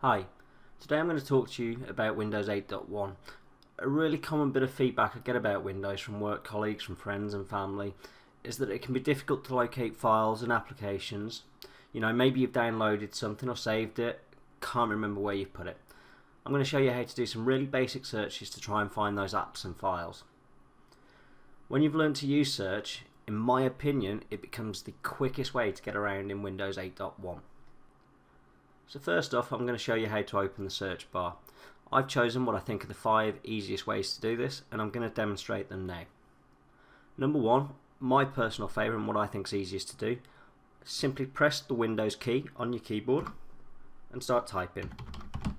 Hi, today I'm going to talk to you about Windows 8.1. A really common bit of feedback I get about Windows from work colleagues, from friends and family is that it can be difficult to locate files and applications. You know, maybe you've downloaded something or saved it, can't remember where you put it. I'm going to show you how to do some really basic searches to try and find those apps and files. When you've learned to use search, in my opinion, it becomes the quickest way to get around in Windows 8.1. So first off, I'm going to show you how to open the search bar. I've chosen what I think are the 5 easiest ways to do this, and I'm going to demonstrate them now. Number 1, my personal favourite and what I think is easiest to do, simply press the Windows key on your keyboard and start typing. As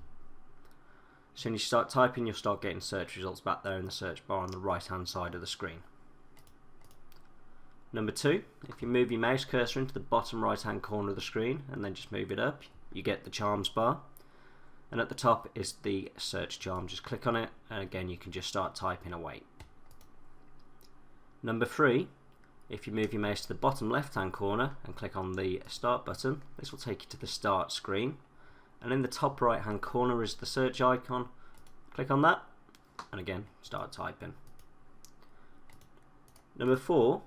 soon as you start typing, you'll start getting search results back there in the search bar on the right hand side of the screen. Number 2, if you move your mouse cursor into the bottom right hand corner of the screen and then just move it up, you get the charms bar, and at the top is the search charm. Just click on it and again you can just start typing away. Number 3, if you move your mouse to the bottom left hand corner and click on the start button, this will take you to the start screen, and in the top right hand corner is the search icon. Click on that and again start typing. Number 4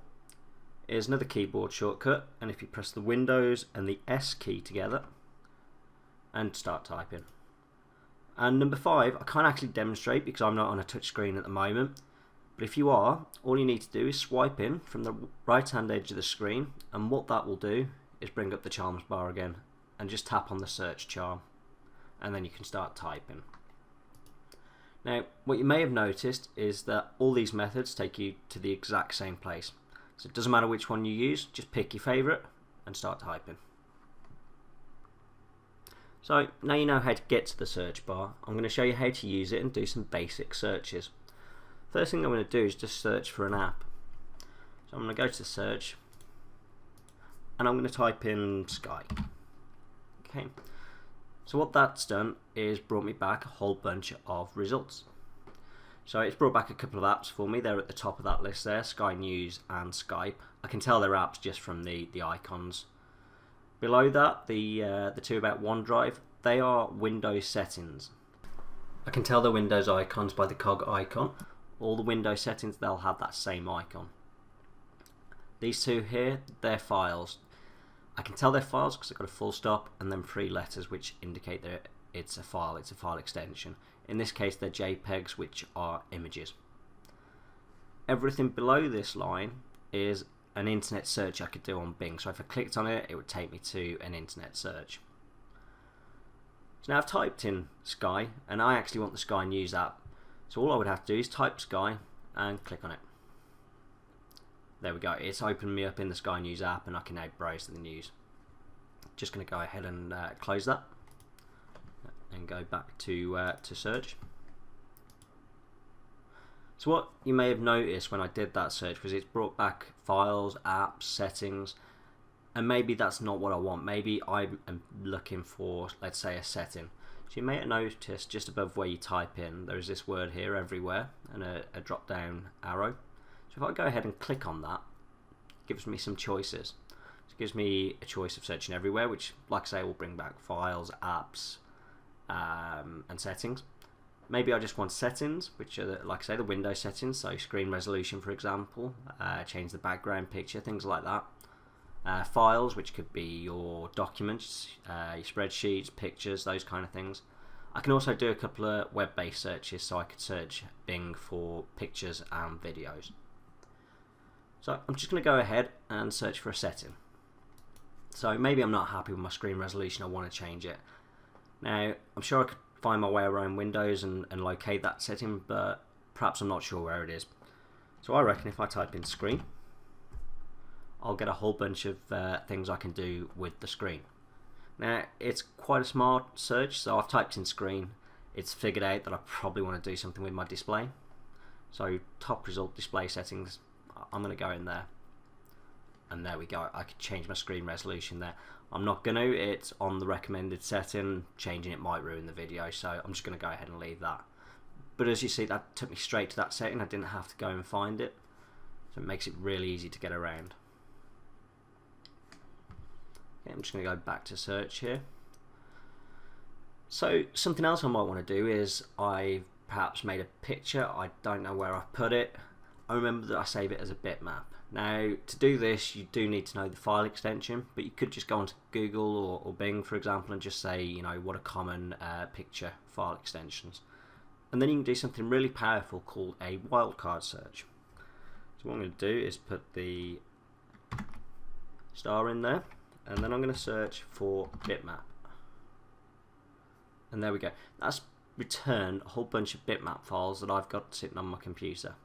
is another keyboard shortcut, and if you press the Windows and the S key together and start typing. And number 5, I can't actually demonstrate because I'm not on a touch screen at the moment, but if you are, all you need to do is swipe in from the right hand edge of the screen, and what that will do is bring up the charms bar again, and just tap on the search charm and then you can start typing. Now what you may have noticed is that all these methods take you to the exact same place, so it doesn't matter which one you use, just pick your favourite and start typing. So now you know how to get to the search bar, I'm going to show you how to use it and do some basic searches. First thing I'm going to do is just search for an app. So I'm going to go to search and I'm going to type in Sky. Okay. So what that's done is brought me back a whole bunch of results. So it's brought back a couple of apps for me. They're at the top of that list there, Sky News and Skype. I can tell they're apps just from the icons. Below that, the two about OneDrive, they are Windows settings. I can tell the Windows icons by the cog icon. All the Windows settings, they'll have that same icon. These two here, they're files. I can tell they're files because they've got a full stop and then 3 letters which indicate that it's a file extension. In this case, they're JPEGs, which are images. Everything below this line is an internet search I could do on Bing. So if I clicked on it, it would take me to an internet search. So now I've typed in Sky, and I actually want the Sky News app. So all I would have to do is type Sky and click on it. There we go, it's opened me up in the Sky News app and I can now browse the news. Just going to go ahead and close that and go back to search. So what you may have noticed when I did that search was it's brought back files, apps, settings, and maybe that's not what I want. Maybe I am looking for, let's say, a setting. So you may have noticed just above where you type in, there's this word here, everywhere, and a drop down arrow. So if I go ahead and click on that, it gives me some choices. So it gives me a choice of searching everywhere, which, like I say, will bring back files, apps, and settings. Maybe I just want settings, which are, like I say, the Windows settings, so screen resolution, for example, change the background picture, things like that. Files, which could be your documents, your spreadsheets, pictures, those kind of things. I can also do a couple of web-based searches, so I could search Bing for pictures and videos. So I'm just going to go ahead and search for a setting. So maybe I'm not happy with my screen resolution, I want to change it. Now, I'm sure I could find my way around Windows and locate that setting, but perhaps I'm not sure where it is. So I reckon if I type in screen, I'll get a whole bunch of things I can do with the screen. Now, it's quite a smart search, so I've typed in screen. It's figured out that I probably want to do something with my display. So top result, display settings, I'm going to go in there. And there we go, I could change my screen resolution there. I'm not going to, it's on the recommended setting, changing it might ruin the video, so I'm just going to go ahead and leave that. But as you see, that took me straight to that setting, I didn't have to go and find it, so it makes it really easy to get around. Okay, I'm just going to go back to search here. So something else I might want to do is I perhaps made a picture, I don't know where I put it. I remember that I save it as a bitmap. Now to do this you do need to know the file extension, but you could just go onto Google or Bing for example and just say, you know, what are common picture file extensions, and then you can do something really powerful called a wildcard search. So what I'm going to do is put the star in there, and then I'm going to search for bitmap, and there we go. That's returned a whole bunch of bitmap files that I've got sitting on my computer.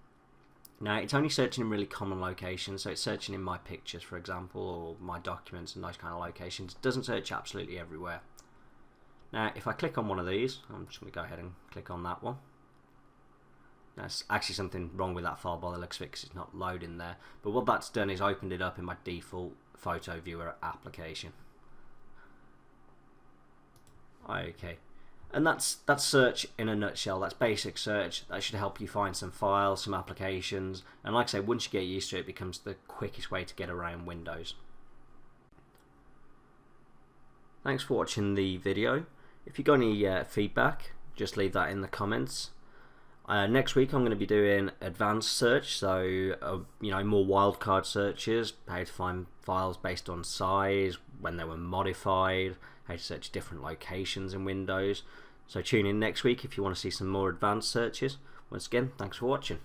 Now it's only searching in really common locations, so it's searching in my pictures for example, or my documents and those kind of locations. It doesn't search absolutely everywhere. Now if I click on one of these, I'm just going to go ahead and click on that one. There's actually something wrong with that file by the looks of it because it's not loading there, but what that's done is opened it up in my default photo viewer application. Okay, and that's search in a nutshell. That's basic search. That should help you find some files, some applications, and like I say, once you get used to it, it becomes the quickest way to get around Windows. Thanks for watching the video. If you've got any feedback, just leave that in the comments. Next week I'm going to be doing advanced search, so you know, more wildcard searches, how to find files based on size, when they were modified, how to search different locations in Windows. So tune in next week if you want to see some more advanced searches. Once again, thanks for watching.